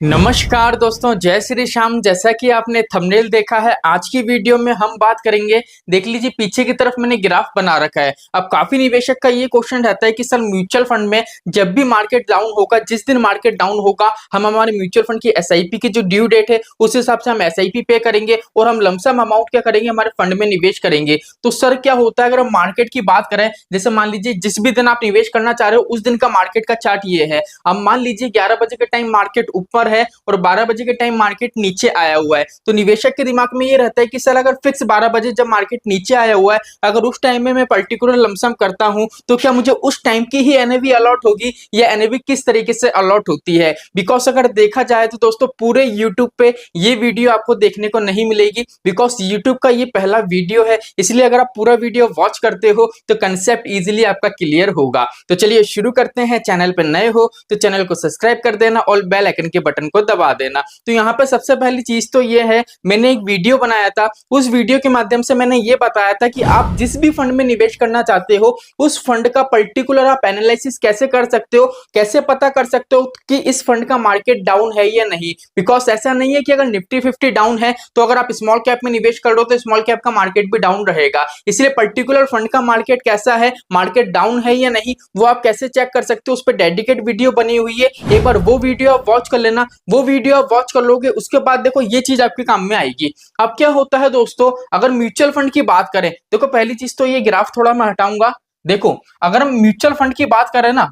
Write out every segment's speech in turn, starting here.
नमस्कार दोस्तों, जय श्री श्याम। जैसा कि आपने थंबनेल देखा है, आज की वीडियो में हम बात करेंगे। देख लीजिए, पीछे की तरफ मैंने ग्राफ बना रखा है। अब काफी निवेशक का ये क्वेश्चन रहता है कि सर म्यूचुअल फंड में जब भी मार्केट डाउन होगा, जिस दिन मार्केट डाउन होगा, हम हमारे म्यूचुअल फंड की एसआईपी की जो ड्यू डेट है उस हिसाब से हम एसआईपी पे करेंगे और हम लमसम अमाउंट क्या करेंगे, हमारे फंड में निवेश करेंगे। तो सर क्या होता है, अगर हम मार्केट की बात करें, जैसे मान लीजिए जिस भी दिन आप निवेश करना चाह रहे हो उस दिन का मार्केट का चार्ट ये है। अब मान लीजिए 11 बजे के टाइम मार्केट ऊपर है और 12 बजे के टाइम मार्केट नीचे आया हुआ है, तो निवेशक के दिमाग में ये रहता है कि सर अगर फिक्स 12 बजे जब मार्केट नीचे आया हुआ है, अगर उस टाइम में मैं पर्टिकुलर लमसम करता हूं तो क्या मुझे उस टाइम की ही एनएवी अलॉट होगी या एनएवी किस तरीके से अलॉट होती है। बिकॉज अगर देखा जाए तो दोस्तों पूरे यूट्यूब पे ये वीडियो आपको देखने को नहीं मिलेगी, बिकॉज यूट्यूब का ये पहला वीडियो है। इसलिए अगर आप पूरा वीडियो वॉच करते हो तो कंसेप्ट इजीली आपका क्लियर होगा। तो चलिए शुरू करते हैं। चैनल पर नए हो तो चैनल को सब्सक्राइब कर देना और बेल आइकन के बटन को दबा देना। तो यहाँ पे सबसे पहली चीज तो ये है, मैंने एक वीडियो बनाया था, उस वीडियो के माध्यम से मैंने ये बताया था कि आप जिस भी फंड में निवेश करना चाहते हो उस फंड का पर्टिकुलर आप एनालिसिस कैसे कर सकते हो, कैसे पता कर सकते हो कि इस फंड का मार्केट डाउन है या नहीं। बिकॉज ऐसा नहीं है कि अगर निफ्टी 50 डाउन है तो अगर आप स्मॉल कैप में निवेश कर दो तो स्मॉल कैप का मार्केट भी डाउन रहेगा। इसलिए पर्टिकुलर फंड का मार्केट कैसा है, मार्केट डाउन है या नहीं, वो आप कैसे चेक कर सकते हो, उस पर डेडिकेट वीडियो बनी हुई है। एक बार वो वीडियो आप वॉच कर लेना। वो वीडियो आप वॉच कर लोगे उसके बाद देखो ये चीज आपके काम में आएगी। अब क्या होता है दोस्तों, अगर म्यूचुअल फंड की बात करें, देखो पहली चीज तो ये ग्राफ थोड़ा मैं हटाऊंगा। देखो अगर हम म्यूचुअल फंड की बात करें ना,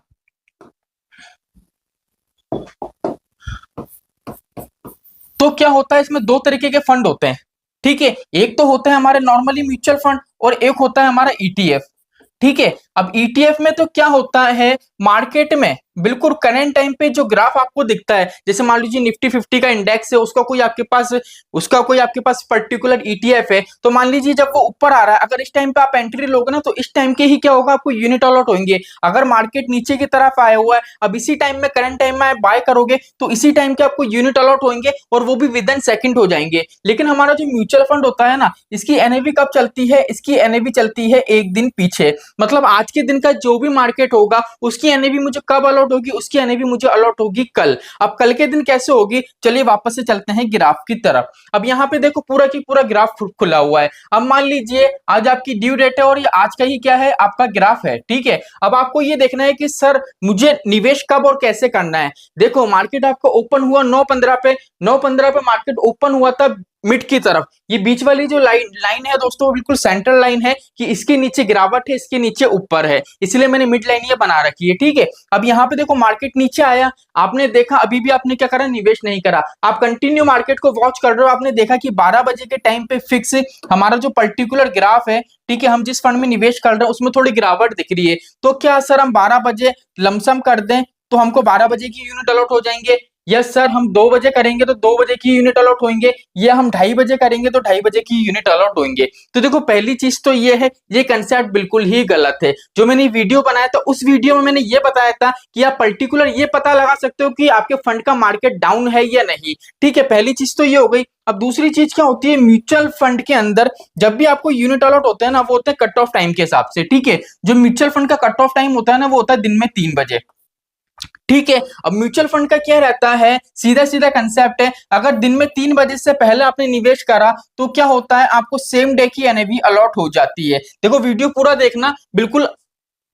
तो क्या होता है, इसमें दो तरीके के फंड होते हैं। ठीक है, एक तो होता है हमारे नॉर्मली म्यूचुअल फंड और एक होता है हमारा ईटीएफ। ठीक है, अब ईटीएफ में तो क्या होता है, मार्केट में बिल्कुल करंट टाइम पे जो ग्राफ आपको दिखता है, जैसे मान लीजिए निफ्टी 50 का इंडेक्स है, उसका कोई आपके पास पर्टिकुलर ईटीएफ है, तो मान लीजिए जब वो ऊपर आ रहा है, अगर इस टाइम पे आप एंट्री लोगे ना तो इस टाइम के ही क्या होगा, आपको यूनिट अलॉट होंगे। अगर मार्केट नीचे की तरफ आया हुआ है, अब इसी टाइम में करंट टाइम में बाय करोगे तो इसी टाइम के आपको यूनिट अलॉट होंगे और वो भी विद इन सेकंड हो जाएंगे। लेकिन हमारा जो म्यूचुअल फंड होता है ना, इसकी एनएवी कब चलती है, इसकी एनएवी चलती है एक दिन पीछे। मतलब आज के दिन का जो भी मार्केट होगा उसकी एनएवी मुझे कब अलॉट होगी, उसकी एनएवी मुझे अलॉट होगी कल। अब कल के दिन कैसे होगी, चलिए वापस से चलते हैं ग्राफ की तरफ। अब यहाँ पे देखो पूरा की पूरा ग्राफ खुला हुआ है। अब मान लीजिए आज आपकी ड्यू डेट है और ये आज का ही क्या है, आपका ग्राफ है। ठीक है, अब आपको ये देखना है कि सर मुझे निवेश कब और कैसे करना है। देखो मार्केट आपका ओपन हुआ 9:15 पे, 9:15 पे मार्केट ओपन हुआ था मिड की तरफ। ये बीच वाली जो लाइन है दोस्तों, वो बिल्कुल सेंट्रल लाइन है कि इसके नीचे गिरावट है, इसके नीचे ऊपर है, इसलिए मैंने मिड लाइन ये बना रखी है। ठीक है, अब यहाँ पे देखो मार्केट नीचे आया, आपने देखा अभी भी आपने क्या करा, निवेश नहीं करा, आप कंटिन्यू मार्केट को वॉच कर रहे हो। आपने देखा कि 12 बजे के टाइम पे फिक्स हमारा जो पर्टिकुलर ग्राफ है, ठीक है, हम जिस फंड में निवेश कर रहे हैं उसमें थोड़ी गिरावट दिख रही है। तो क्या सर हम 12 बजे लमसम कर दें तो हमको 12 बजे की यूनिट अलॉट हो जाएंगे? यस सर, हम 2 बजे करेंगे तो 2 बजे की यूनिट अलॉट होंगे, या हम 2:30 बजे करेंगे तो 2:30 बजे की यूनिट अलॉट होंगे। तो देखो पहली चीज तो ये है, ये कंसेप्ट बिल्कुल ही गलत है। जो मैंने वीडियो बनाया था उस वीडियो में मैंने ये बताया था कि आप पर्टिकुलर ये पता लगा सकते हो कि आपके फंड का मार्केट डाउन है या नहीं। ठीक है, पहली चीज तो ये हो गई। अब दूसरी चीज क्या होती है, म्यूचुअल फंड के अंदर जब भी आपको यूनिट अलॉट होता है ना, वो होता है कट ऑफ टाइम के हिसाब से। ठीक है, जो म्यूचुअल फंड का कट ऑफ टाइम होता है ना, वो होता है दिन में 3 बजे। ठीक है, अब म्यूचुअल फंड का क्या रहता है, सीधा सीधा कंसेप्ट है, अगर दिन में 3 बजे से पहले आपने निवेश करा तो क्या होता है, आपको सेम डे की एनएवी अलॉट हो जाती है। देखो वीडियो पूरा देखना, बिल्कुल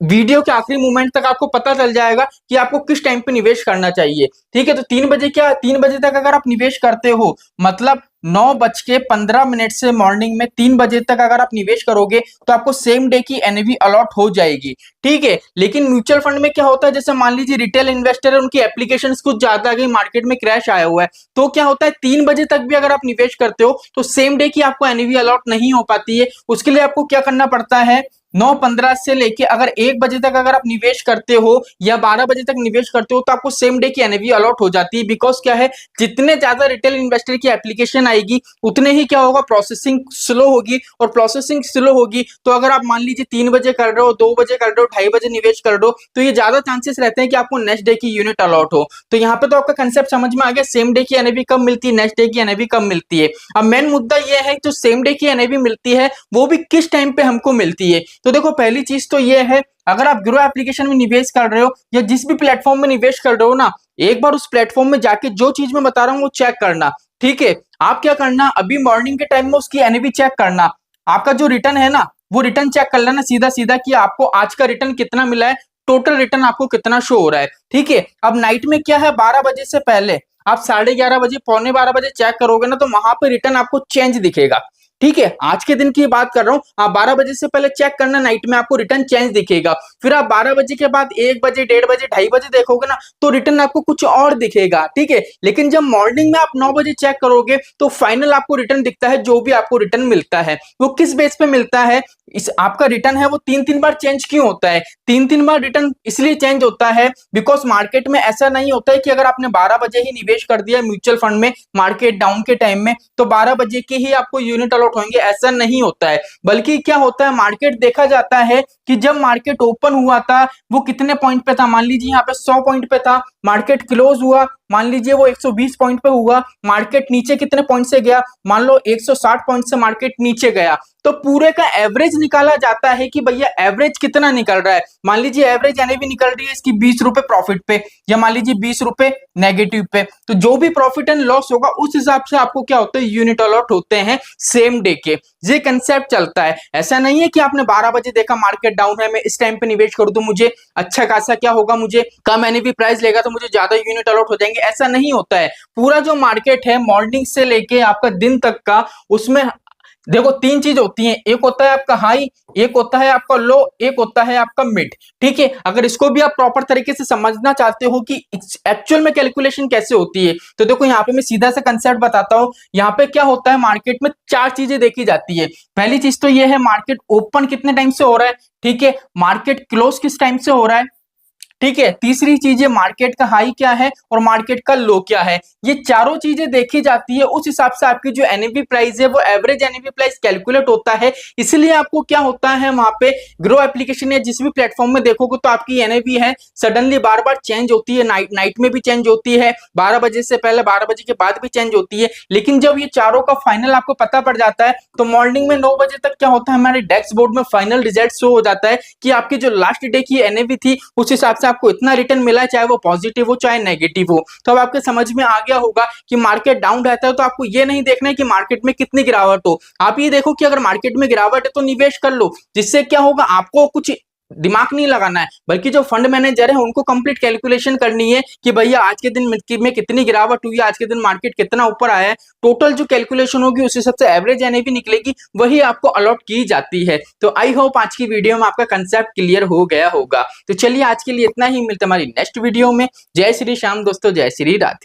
वीडियो के आखिरी मोमेंट तक आपको पता चल जाएगा कि आपको किस टाइम पे निवेश करना चाहिए। ठीक है, तो 3 बजे, क्या 3 बजे तक अगर आप निवेश करते हो, मतलब 9:15 से मॉर्निंग में 3 बजे तक अगर आप निवेश करोगे तो आपको सेम डे की एनएवी अलॉट हो जाएगी। ठीक है, लेकिन म्यूचुअल फंड में क्या होता है, जैसे मान लीजिए रिटेल इन्वेस्टर है, उनकी एप्लीकेशंस कुछ ज्यादा आ गई, मार्केट में क्रैश आया हुआ है, तो क्या होता है 3 बजे तक भी अगर आप निवेश करते हो तो सेम डे की आपको एनएवी अलॉट नहीं हो पाती है। उसके लिए आपको क्या करना पड़ता है, 9:15 से लेके अगर 1 बजे तक अगर आप निवेश करते हो या 12 बजे तक निवेश करते हो तो आपको सेम डे की एनएवी अलॉट हो जाती है। बिकॉज क्या है, जितने ज्यादा रिटेल इन्वेस्टर की एप्लीकेशन आएगी उतने ही क्या होगा, प्रोसेसिंग स्लो होगी, और प्रोसेसिंग स्लो होगी तो अगर आप मान लीजिए 3 बजे कर रहे हो, 2 बजे कर रहे हो, 2:30 बजे निवेश कर रहे हो, तो ये ज्यादा चांसेस रहते हैं कि आपको नेक्स्ट डे की यूनिट अलॉट हो। तो यहाँ पे तो आपका कंसेप्ट समझ में आ गया, सेम डे की एनएवी कब मिलती है, नेक्स्ट डे की एनएवी कब मिलती है। अब मेन मुद्दा यह है जो सेम डे की एनएवी मिलती है वो भी किस टाइम पे हमको मिलती है। तो देखो पहली चीज तो ये है, अगर आप ग्रो एप्लीकेशन में निवेश कर रहे हो या जिस भी प्लेटफॉर्म में निवेश कर रहे हो ना, एक बार उस प्लेटफॉर्म में जाके जो चीज मैं बता रहा हूँ वो चेक करना। ठीक है, आप क्या करना, अभी मॉर्निंग के टाइम में उसकी एनएवी चेक करना, आपका जो रिटर्न है ना वो रिटर्न चेक कर लेना सीधा सीधा कि आपको आज का रिटर्न कितना मिला है, टोटल रिटर्न आपको कितना शो हो रहा है। ठीक है, अब नाइट में क्या है, 12 बजे से पहले आप 11:30 बजे, पौने 12 बजे चेक करोगे ना तो वहां पे रिटर्न आपको चेंज दिखेगा। ठीक है, आज के दिन की बात कर रहा हूँ, आप 12 बजे से पहले चेक करना, नाइट में आपको रिटर्न चेंज दिखेगा। फिर आप 12 बजे के बाद 1 बजे, 1:30 बजे, 2:30 बजे देखोगे ना तो रिटर्न आपको कुछ और दिखेगा। ठीक है, लेकिन जब मॉर्निंग में आप 9 बजे चेक करोगे तो फाइनल आपको रिटर्न दिखता है। जो भी आपको रिटर्न मिलता है वो किस बेस पे मिलता है, इस आपका रिटर्न है वो 3-3 बार चेंज क्यों होता है, 3-3 बार रिटर्न इसलिए चेंज होता है बिकॉज मार्केट में ऐसा नहीं होता है कि अगर आपने 12 बजे ही निवेश कर दिया म्यूचुअल फंड में मार्केट डाउन के टाइम में तो 12 बजे के ही आपको यूनिट अलॉट होंगे, ऐसा नहीं होता है। बल्कि क्या होता है, मार्केट देखा जाता है कि जब मार्केट ओपन हुआ था वो कितने पॉइंट पे था, मान लीजिए यहाँ पे 100 पॉइंट पे था, मार्केट क्लोज हुआ मान लीजिए वो 120 पॉइंट पे हुआ, मार्केट नीचे कितने पॉइंट से गया, मान लो 160 पॉइंट से मार्केट नीचे गया, तो पूरे का एवरेज निकाला जाता है कि भैया एवरेज कितना निकल रहा है। मान लीजिए एवरेज एनएवी निकल रही है इसकी 20 रुपए प्रॉफिट पे या मान लीजिए 20 रुपए नेगेटिव पे, तो जो भी प्रॉफिट एंड लॉस होगा उस हिसाब से आपको क्या होता है, यूनिट अलॉट होते हैं सेम डे के। ये कंसेप्ट चलता है, ऐसा नहीं है कि आपने 12 बजे देखा मार्केट डाउन है मैं इस टाइम पे निवेश करूं तो मुझे अच्छा खासा क्या होगा, मुझे कम एनएवी प्राइस लेगा तो मुझे ज्यादा यूनिट अलॉट हो जाएंगे, ऐसा नहीं होता है। पूरा जो मार्केट है मॉर्निंग से लेके आपका दिन तक का, उसमें देखो 3 चीज होती हैं, एक होता है आपका हाई, एक होता है आपका लो, एक होता है आपका मिड। ठीक है, अगर इसको भी आप प्रॉपर तरीके से समझना चाहते हो कि एक्चुअल में कैलकुलेशन कैसे होती है तो देखो यहाँ पे मैं सीधा सा कंसेप्ट बताता हूँ। यहाँ पे क्या होता है, मार्केट में 4 चीजें देखी जाती है। पहली चीज तो ये है मार्केट ओपन कितने टाइम से हो रहा है, ठीक है, मार्केट क्लोज किस टाइम से हो रहा है, ठीक है, तीसरी चीज है मार्केट का हाई क्या है और मार्केट का लो क्या है। ये चारों चीजें देखी जाती है, उस हिसाब से आपकी जो एनएवी प्राइस है वो एवरेज एनएवी प्राइस कैलकुलेट होता है। इसलिए आपको क्या होता है, वहां पे ग्रो एप्लीकेशन या जिस भी प्लेटफॉर्म में देखोगे तो आपकी एनएवी है सडनली बार बार चेंज होती है, नाइट में भी चेंज होती है, 12 बजे से पहले 12 बजे के बाद भी चेंज होती है। लेकिन जब ये चारों का फाइनल आपको पता पड़ जाता है तो मॉर्निंग में 9 बजे तक क्या होता है, हमारे डेस्क बोर्ड में फाइनल रिजल्ट शो हो जाता है कि आपकी जो लास्ट डे की एनएवी थी उस हिसाब से आपको इतना रिटर्न मिला है, चाहे वो पॉजिटिव हो चाहे नेगेटिव हो। तो अब आपके समझ में आ गया होगा कि मार्केट डाउन रहता है तो आपको ये नहीं देखना है कि मार्केट में कितनी गिरावट हो, आप ये देखो कि अगर मार्केट में गिरावट है तो निवेश कर लो। जिससे क्या होगा, आपको कुछ दिमाग नहीं लगाना है, बल्कि जो फंड मैनेजर है उनको कंप्लीट कैलकुलेशन करनी है कि भैया आज के दिन में कितनी गिरावट हुई है, आज के दिन मार्केट कितना ऊपर आया है। टोटल जो कैलकुलेशन होगी उस हिसाब से एवरेज एनएवी निकलेगी, वही आपको अलॉट की जाती है। तो आई होप आज की वीडियो में आपका कंसेप्ट क्लियर हो गया होगा। तो चलिए आज के लिए इतना ही, मिलते हमारी नेक्स्ट वीडियो में। जय श्री श्याम दोस्तों, जय श्री राधे।